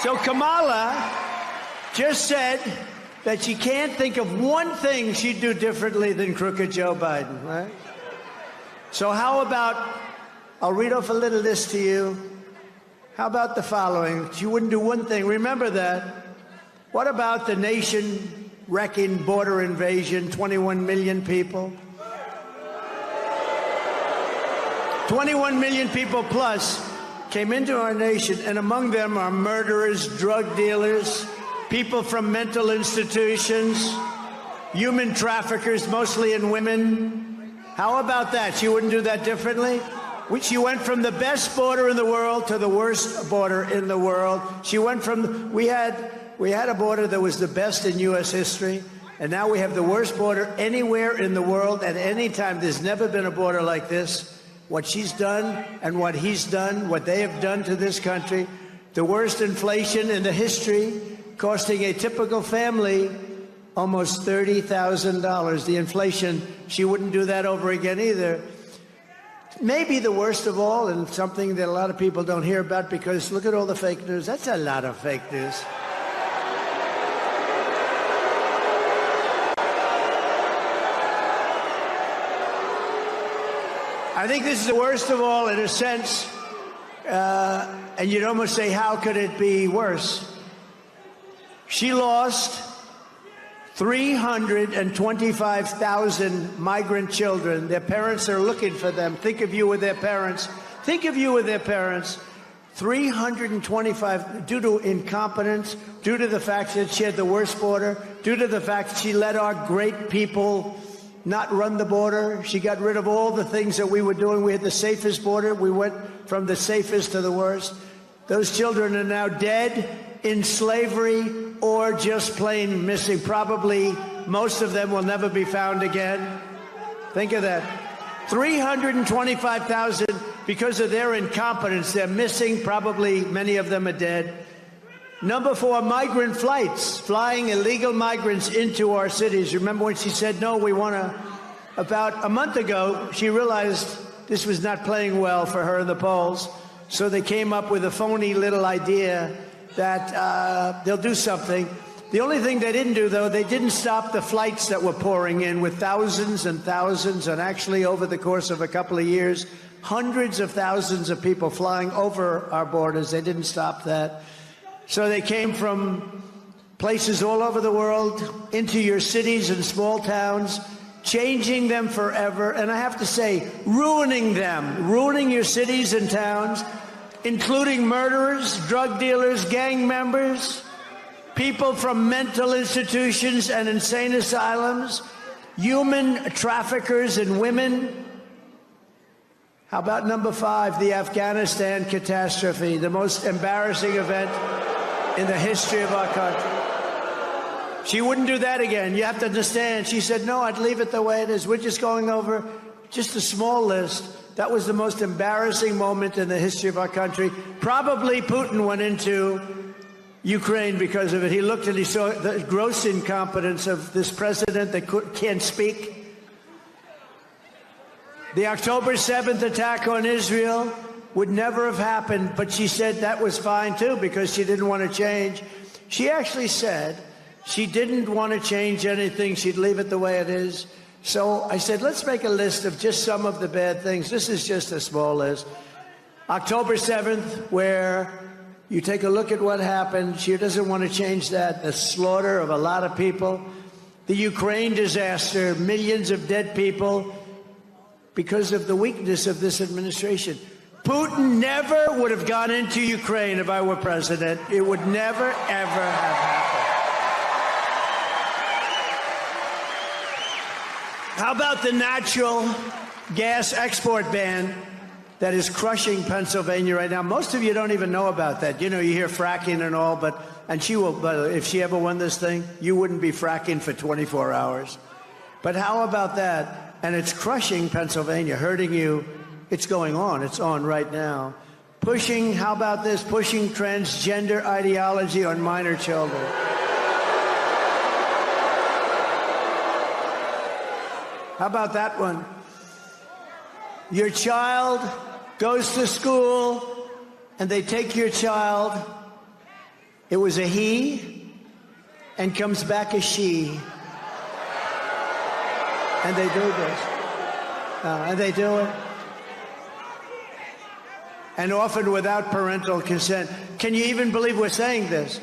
So Kamala just said that she can't think of one thing she'd do differently than crooked Joe Biden, right? So how about, I'll read off a little list to you. How about the following? She wouldn't do one thing. Remember that. What about the nation-wrecking border invasion, 21 million people? 21 million people plus came into our nation, and among them are murderers, drug dealers, people from mental institutions, human traffickers, mostly in women. How about that? She wouldn't do that differently? She went from the best border in the world to the worst border in the world. She went from, we had a border that was the best in U.S. history, and now we have the worst border anywhere in the world at any time. There's never been a border like this. What she's done and what he's done, what they have done to this country, the worst inflation in the history, costing a typical family almost $30,000. The inflation, she wouldn't do that over again either. Maybe the worst of all, and something that a lot of people don't hear about because look at all the fake news. That's a lot of fake news. I think this is the worst of all in a sense, and you'd almost say, how could it be worse? She lost 325,000 migrant children. Their parents are looking for them. Think of you with their parents. Think of you with their parents. 325, due to incompetence, due to the fact that she had the worst border, due to the fact that she let our great people not run the border. She got rid of all the things that we were doing. We had the safest border. We went from the safest to the worst. Those children are now dead, in slavery, or just plain missing. Probably most of them will never be found again. Think of that. 325,000 because of their incompetence. They're missing. Probably many of them are dead. Number 4, migrant flights, flying illegal migrants into our cities. Remember when she said, no, we want to, about a month ago, she realized this was not playing well for her in the polls. So they came up with a phony little idea that they'll do something. The only thing they didn't do, though, they didn't stop the flights that were pouring in with thousands and thousands, and actually over the course of a couple of years, hundreds of thousands of people flying over our borders. They didn't stop that. So they came from places all over the world into your cities and small towns, changing them forever. And I have to say, ruining them, ruining your cities and towns, including murderers, drug dealers, gang members, people from mental institutions and insane asylums, human traffickers and women. How about number 5, the Afghanistan catastrophe, the most embarrassing event in the history of our country. She wouldn't do that again. You have to understand. She said, no, I'd leave it the way it is. We're just going over just a small list. That was the most embarrassing moment in the history of our country. Probably Putin went into Ukraine because of it. He looked and he saw the gross incompetence of this president that can't speak. The October 7th attack on Israel would never have happened, but she said that was fine, too, because she didn't want to change. She actually said she didn't want to change anything. She'd leave it the way it is. So I said, let's make a list of just some of the bad things. This is just a small list. October 7th, where you take a look at what happened. She doesn't want to change that. The slaughter of a lot of people. The Ukraine disaster, millions of dead people because of the weakness of this administration. Putin never would have gone into Ukraine if I were president. It would never, ever have happened. How about the natural gas export ban that is crushing Pennsylvania right now? Most of you don't even know about that. You know, you hear fracking and all, but if she ever won this thing, you wouldn't be fracking for 24 hours. But how about that? And it's crushing Pennsylvania, hurting you. It's going on. It's on right now. Pushing, how about this? Pushing transgender ideology on minor children. How about that one? Your child goes to school and they take your child It was a he and comes back a she. And they do this. And they do it. And often without parental consent. Can you even believe we're saying this?